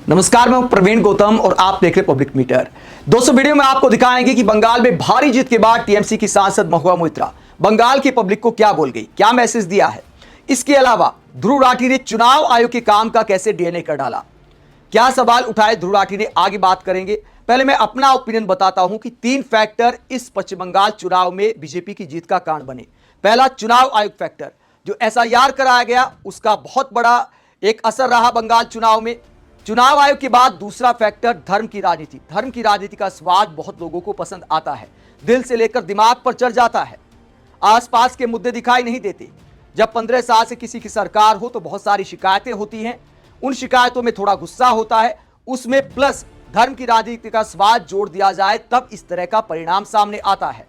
नमस्कार, मैं प्रवीण गौतम और आप देख रहे पब्लिक मीटर। दोस्तों, वीडियो में आपको दिखाएंगे कि बंगाल में भारी जीत के बाद टीएमसी की सांसद महुआ मोइत्रा बंगाल की पब्लिक को क्या बोल गई, क्या मैसेज दिया है। इसके अलावा ध्रुव राठी ने चुनाव आयोग के काम का कैसे डीएनए कर डाला, क्या सवाल उठाए ध्रुव राठी ने, आगे बात करेंगे। पहले मैं अपना ओपिनियन बताता हूं कि 3 फैक्टर इस पश्चिम बंगाल चुनाव में बीजेपी की जीत का कारण बने। पहला, चुनाव आयोग फैक्टर, जो एसआईआर कराया गया उसका बहुत बड़ा एक असर रहा बंगाल चुनाव में। चुनाव आयोग के बाद दूसरा फैक्टर धर्म की राजनीति। धर्म की राजनीति का स्वाद बहुत लोगों को पसंद आता है, दिल से लेकर दिमाग पर चढ़ जाता है। आसपास के मुद्दे दिखाई नहीं देते। जब 15 साल से किसी की सरकार हो तो बहुत सारी शिकायतें होती हैं, उन शिकायतों में थोड़ा गुस्सा होता है, उसमें प्लस धर्म की राजनीति का स्वाद जोड़ दिया जाए तब इस तरह का परिणाम सामने आता है।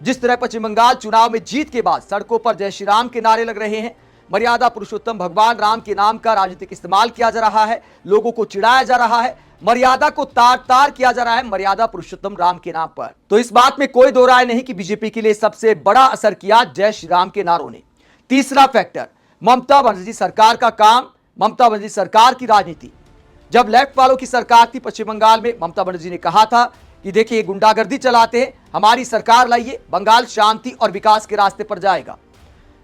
जिस तरह पश्चिम बंगाल चुनाव में जीत के बाद सड़कों पर जय श्री राम के नारे लग रहे हैं, मर्यादा पुरुषोत्तम भगवान राम के नाम का राजनीतिक इस्तेमाल किया जा रहा है, लोगों को चिढ़ाया जा रहा है, मर्यादा को तार तार किया जा रहा है मर्यादा पुरुषोत्तम राम के नाम पर, तो इस बात में कोई दो राय नहीं कि बीजेपी के लिए सबसे बड़ा असर किया जय श्री राम के नारों ने। तीसरा फैक्टर, ममता बनर्जी सरकार का काम, ममता बनर्जी सरकार की राजनीति। जब लेफ्ट वालों की सरकार थी पश्चिम बंगाल में, ममता बनर्जी ने कहा था कि देखिए गुंडागर्दी चलाते हैं, हमारी सरकार लाइए, बंगाल शांति और विकास के रास्ते पर जाएगा।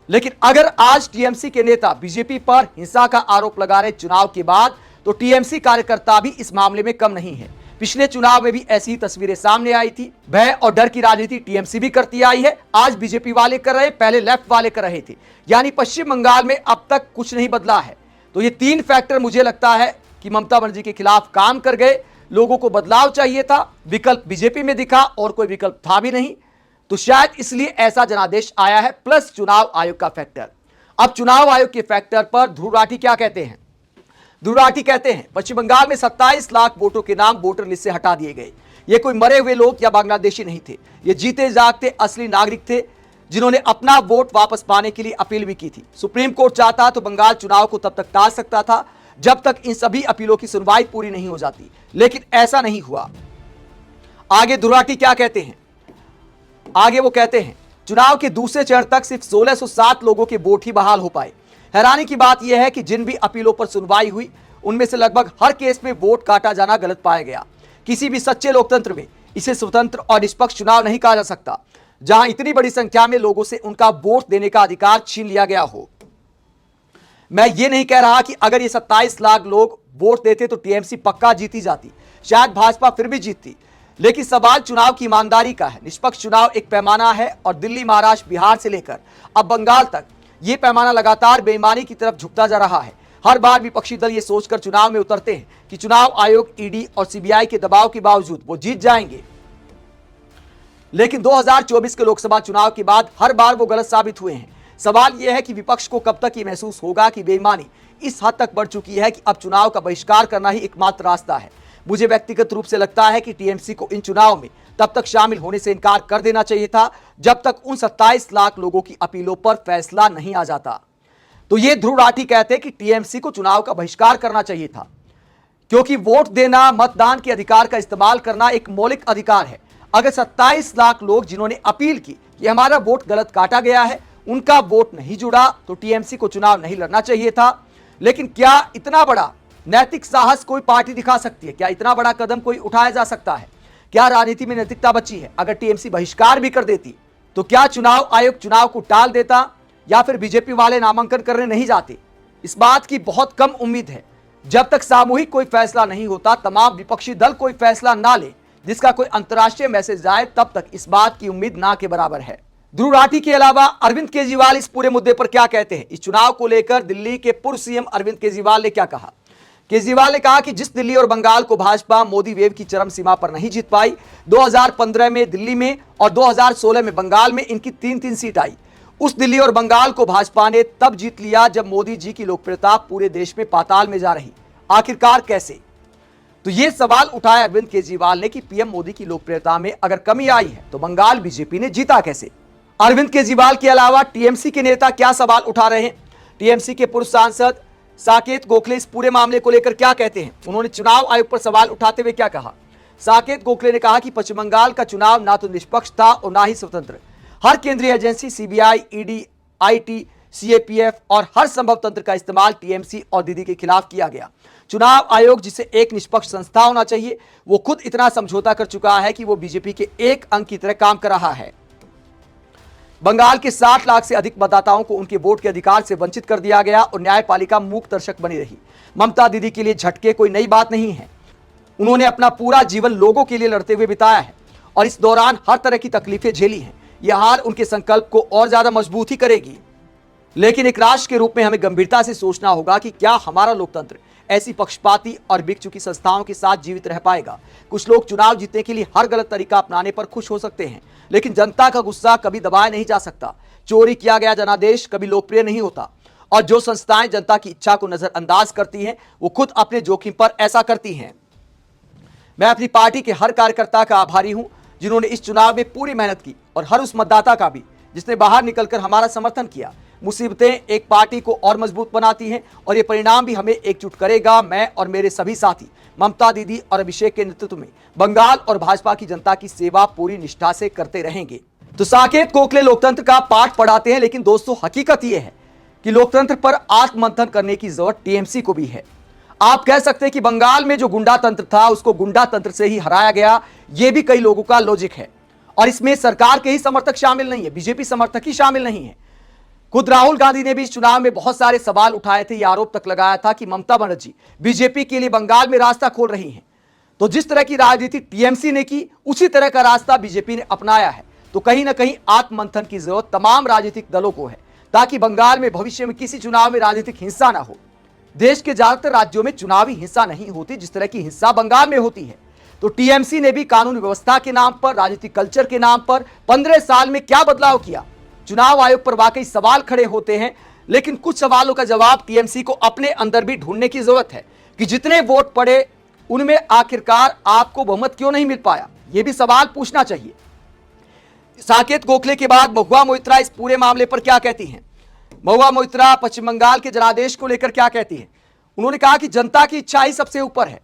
लेकिन अगर आज टीएमसी के नेता बीजेपी पर हिंसा का आरोप लगा रहे चुनाव के बाद, तो टीएमसी कार्यकर्ता भी इस मामले में कम नहीं है। पिछले चुनाव में भी ऐसी तस्वीरें सामने आई थी। भय और डर की राजनीति टीएमसी भी करती आई है, आज बीजेपी वाले कर रहे, पहले लेफ्ट वाले कर रहे थे। यानी पश्चिम बंगाल में अब तक कुछ नहीं बदला है। तो ये 3 फैक्टर मुझे लगता है कि ममता बनर्जी के खिलाफ काम कर गए। लोगों को बदलाव चाहिए था, विकल्प बीजेपी में दिखा और कोई विकल्प था भी नहीं, तो शायद इसलिए ऐसा जनादेश आया है, प्लस चुनाव आयोग का फैक्टर। अब चुनाव आयोग के फैक्टर पर ध्रुव राठी क्या कहते हैं। ध्रुव राठी कहते हैं पश्चिम बंगाल में 27 लाख वोटों के नाम वोटर लिस्ट से हटा दिए गए। ये कोई मरे हुए लोग या बांग्लादेशी नहीं थे, ये जीते जागते असली नागरिक थे जिन्होंने अपना वोट वापस पाने के लिए अपील भी की थी। सुप्रीम कोर्ट चाहता तो बंगाल चुनाव को तब तक टाल सकता था जब तक इन सभी अपीलों की सुनवाई पूरी नहीं हो जाती, लेकिन ऐसा नहीं हुआ। आगे ध्रुव राठी क्या कहते हैं, आगे वो कहते हैं चुनाव के दूसरे चरण तक सिर्फ 1607 लोगों के वोट ही बहाल हो पाए। हैरानी की बात यह है कि जिन भी अपीलों पर सुनवाई हुई उनमें से लगभग हर केस में वोट काटा जाना गलत पाया गया। किसी भी सच्चे लोकतंत्र में इसे स्वतंत्र और निष्पक्ष चुनाव नहीं कहा जा सकता जहां इतनी बड़ी संख्या में लोगों से उनका वोट देने का अधिकार छीन लिया गया हो। मैं ये नहीं कह रहा कि अगर ये 27 लाख लोग वोट देते तो टीएमसी पक्का जीती जाती, शायद भाजपा फिर भी जीतती, लेकिन सवाल चुनाव की ईमानदारी का है। निष्पक्ष चुनाव एक पैमाना है और दिल्ली, महाराष्ट्र, बिहार से लेकर अब बंगाल तक यह पैमाना लगातार बेईमानी की तरफ झुकता जा रहा है। हर बार विपक्षी दल ये सोचकर चुनाव में उतरते हैं कि चुनाव आयोग, ईडी और सीबीआई के दबाव के बावजूद वो जीत जाएंगे, लेकिन 2024 के लोकसभा चुनाव के बाद हर बार वो गलत साबित हुए हैं। सवाल यह है कि विपक्ष को कब तक ये महसूस होगा कि बेईमानी इस हद तक बढ़ चुकी है कि अब चुनाव का बहिष्कार करना ही एकमात्र रास्ता है। मुझे व्यक्तिगत रूप से लगता है कि टीएमसी को इन चुनाव में तब तक शामिल होने से इनकार कर देना चाहिए था जब तक उन 27 लाख लोगों की अपीलों पर फैसला नहीं आ जाता। तो ये ध्रुव राठी कहते हैं कि टीएमसी को चुनाव का बहिष्कार करना चाहिए था, क्योंकि वोट देना, मतदान के अधिकार का इस्तेमाल करना एक मौलिक अधिकार है। अगर 27 लाख लोग जिन्होंने अपील की कि हमारा वोट गलत काटा गया है, उनका वोट नहीं जुड़ा तो टीएमसी को चुनाव नहीं लड़ना चाहिए था। लेकिन क्या इतना बड़ा नैतिक साहस कोई पार्टी दिखा सकती है? क्या इतना बड़ा कदम कोई उठाया जा सकता है? क्या राजनीति में नैतिकता बची है? अगर टीएमसी बहिष्कार भी कर देती तो क्या चुनाव आयोग चुनाव को टाल देता, या फिर बीजेपी वाले नामांकन करने नहीं जाते? इस बात की बहुत कम उम्मीद है। जब तक सामूहिक कोई फैसला नहीं होता, तमाम विपक्षी दल कोई फैसला ना ले जिसका कोई अंतर्राष्ट्रीय मैसेज जाए, तब तक इस बात की उम्मीद ना के बराबर है। ध्रुव राठी के अलावा अरविंद केजरीवाल इस पूरे मुद्दे पर क्या कहते हैं? इस चुनाव को लेकर दिल्ली के पूर्व सीएम अरविंद केजरीवाल ने क्या कहा? केजरीवाल ने कहा कि जिस दिल्ली और बंगाल को भाजपा मोदी वेव की चरम सीमा पर नहीं जीत पाई, 2015 में दिल्ली में और 2016 में बंगाल में इनकी 3-3 सीट आई, उस दिल्ली और बंगाल को भाजपा ने तब जीत लिया जब मोदी जी की लोकप्रियता पूरे देश में पाताल में जा रही। आखिरकार कैसे? तो ये सवाल उठाया अरविंद केजरीवाल ने कि पीएम मोदी की लोकप्रियता में अगर कमी आई है तो बंगाल बीजेपी ने जीता कैसे? अरविंद केजरीवाल के अलावा टीएमसी के नेता क्या सवाल उठा रहे हैं? टीएमसी के पूर्व सांसद साकेत गोखले इस पूरे मामले को लेकर क्या कहते हैं? उन्होंने चुनाव आयोग पर सवाल उठाते हुए क्या कहा? साकेत गोखले ने कहा कि पश्चिम बंगाल का चुनाव ना तो निष्पक्ष था और ना ही स्वतंत्र। हर केंद्रीय agency, CBI, ED, IT, CAPF और हर संभव तंत्र का इस्तेमाल टीएमसी और दीदी के खिलाफ किया गया। चुनाव आयोग, जिसे एक निष्पक्ष संस्था होना चाहिए, वो खुद इतना समझौता कर चुका है कि वो बीजेपी के एक अंग की तरह काम कर रहा है। बंगाल के 60 लाख से अधिक मतदाताओं को उनके वोट के अधिकार से वंचित कर दिया गया और न्यायपालिका मूक दर्शक बनी रही। ममता दीदी के लिए झटके कोई नई बात नहीं है। उन्होंने अपना पूरा जीवन लोगों के लिए लड़ते हुए बिताया है और इस दौरान हर तरह की तकलीफें झेली हैं। यह हार उनके संकल्प को और ज्यादा मजबूत ही करेगी। लेकिन एक राष्ट्र के रूप में हमें गंभीरता से सोचना होगा कि क्या हमारा लोकतंत्र ऐसी पक्षपाती और बिक चुकी संस्थाओं के साथ जीवित रह पाएगा। कुछ लोग चुनाव जीतने के लिए हर गलत तरीका अपनाने पर खुश हो सकते हैं, लेकिन जनता का गुस्सा कभी दबाया नहीं जा सकता। चोरी किया गया जनादेश कभी लोकप्रिय नहीं होता और जो संस्थाएं जनता की इच्छा को नजरअंदाज करती हैं, वो खुद अपने जोखिम पर ऐसा करती हैं। मैं अपनी पार्टी के हर कार्यकर्ता का आभारी हूं जिन्होंने इस चुनाव में पूरी मेहनत की और हर उस मतदाता का भी जिसने बाहर निकलकर हमारा समर्थन किया। मुसीबतें एक पार्टी को और मजबूत बनाती हैं और ये परिणाम भी हमें एकजुट करेगा। मैं और मेरे सभी साथी ममता दीदी और अभिषेक के नेतृत्व में बंगाल और भाजपा की जनता की सेवा पूरी निष्ठा से करते रहेंगे। तो साकेत गोखले लोकतंत्र का पाठ पढ़ाते हैं, लेकिन दोस्तों हकीकत यह है कि लोकतंत्र पर आत्ममंथन करने की जरूरत टीएमसी को भी है। आप कह सकते हैं कि बंगाल में जो गुंडा तंत्र था उसको गुंडा तंत्र से ही हराया गया, यह भी कई लोगों का लॉजिक है और इसमें सरकार के ही समर्थक शामिल नहीं है, बीजेपी समर्थक ही शामिल नहीं है। खुद राहुल गांधी ने भी इस चुनाव में बहुत सारे सवाल उठाए थे। यह आरोप तक लगाया था कि ममता बनर्जी बीजेपी के लिए बंगाल में रास्ता खोल रही हैं। तो जिस तरह की राजनीति टीएमसी ने की, उसी तरह का रास्ता बीजेपी ने अपनाया है। तो कहीं ना कहीं आत्ममंथन की जरूरत तमाम राजनीतिक दलों को है, ताकि बंगाल में भविष्य में किसी चुनाव में राजनीतिक हिंसा ना हो। देश के ज्यादातर राज्यों में चुनावी हिंसा नहीं होती जिस तरह की हिंसा बंगाल में होती है। तो टीएमसी ने भी कानून व्यवस्था के नाम पर, राजनीतिक कल्चर के नाम पर 15 साल में क्या बदलाव किया। चुनाव आयोग पर वाकई सवाल खड़े होते हैं, लेकिन कुछ सवालों का जवाब टीएमसी को अपने अंदर भी ढूंढने की जरूरत है कि जितने वोट पड़े उनमें आखिरकार आपको बहुमत क्यों नहीं मिल पाया। यह भी सवाल पूछना चाहिए। साकेत गोखले के बाद महुआ मोइत्रा इस पूरे मामले पर क्या कहती हैं? महुआ मोइत्रा पश्चिम बंगाल के जनादेश को लेकर क्या कहती है? उन्होंने कहा कि जनता की इच्छा ही सबसे ऊपर है।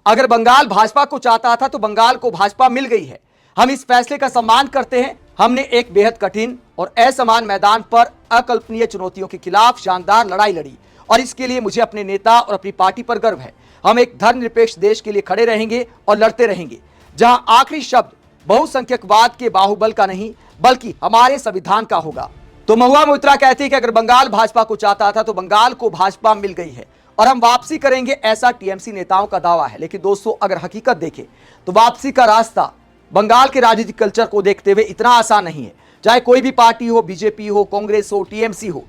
अगर बंगाल भाजपा को चाहता था तो बंगाल को भाजपा मिल गई है। हम इस फैसले का सम्मान करते हैं। हमने एक बेहद कठिन और असमान मैदान पर अकल्पनीय चुनौतियों के खिलाफ शानदार लड़ाई लड़ी और इसके लिए मुझे अपने नेता और अपनी पार्टी पर गर्व है। हम एक धर्मनिरपेक्ष देश के लिए खड़े रहेंगे और लड़ते रहेंगे, जहां आखिरी शब्द बहुसंख्यकवाद के बाहुबल का नहीं बल्कि हमारे संविधान का होगा। तो महुआ मोइत्रा कहती है कि अगर बंगाल भाजपा को चाहता था तो बंगाल को भाजपा मिल गई है और हम वापसी करेंगे, ऐसा टीएमसी नेताओं का दावा है। लेकिन दोस्तों अगर हकीकत देखें तो वापसी का रास्ता बंगाल के राजनीतिक कल्चर को देखते हुए इतना आसान नहीं है। चाहे कोई भी पार्टी हो, बीजेपी हो, कांग्रेस हो, टीएमसी हो,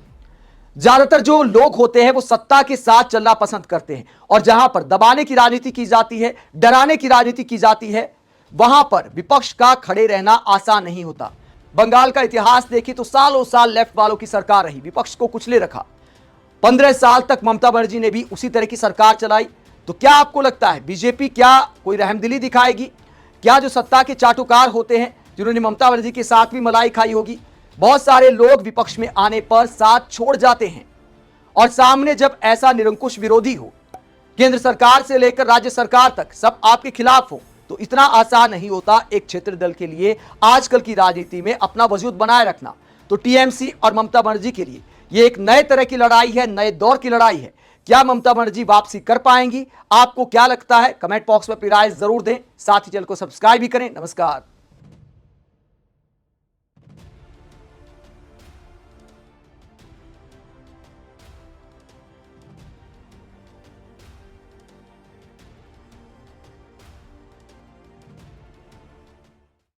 ज्यादातर जो लोग होते हैं वो सत्ता के साथ चलना पसंद करते हैं और जहां पर दबाने की राजनीति की जाती है, डराने की राजनीति की जाती है, वहां पर विपक्ष का खड़े रहना आसान नहीं होता। बंगाल का इतिहास देखिए तो सालों साल लेफ्ट वालों की सरकार रही, विपक्ष को कुचले रखा। 15 साल तक ममता बनर्जी ने भी उसी तरह की सरकार चलाई। तो क्या आपको लगता है बीजेपी क्या कोई रहमदिली दिखाएगी? क्या जो सत्ता के चाटुकार होते हैं, जिन्होंने ममता बनर्जी के साथ भी मलाई खाई होगी, बहुत सारे लोग विपक्ष में आने पर साथ छोड़ जाते हैं और सामने जब ऐसा निरंकुश विरोधी हो, केंद्र सरकार से लेकर राज्य सरकार तक सब आपके खिलाफ हो, तो इतना आसान नहीं होता एक क्षेत्रीय दल के लिए आजकल की राजनीति में अपना वजूद बनाए रखना। तो टीएमसी और ममता बनर्जी के लिए ये एक नए तरह की लड़ाई है, नए दौर की लड़ाई है। क्या ममता बनर्जी वापसी कर पाएंगी? आपको क्या लगता है? कमेंट बॉक्स में अपनी राय जरूर दें। साथ ही चैनल को सब्सक्राइब भी करें। नमस्कार।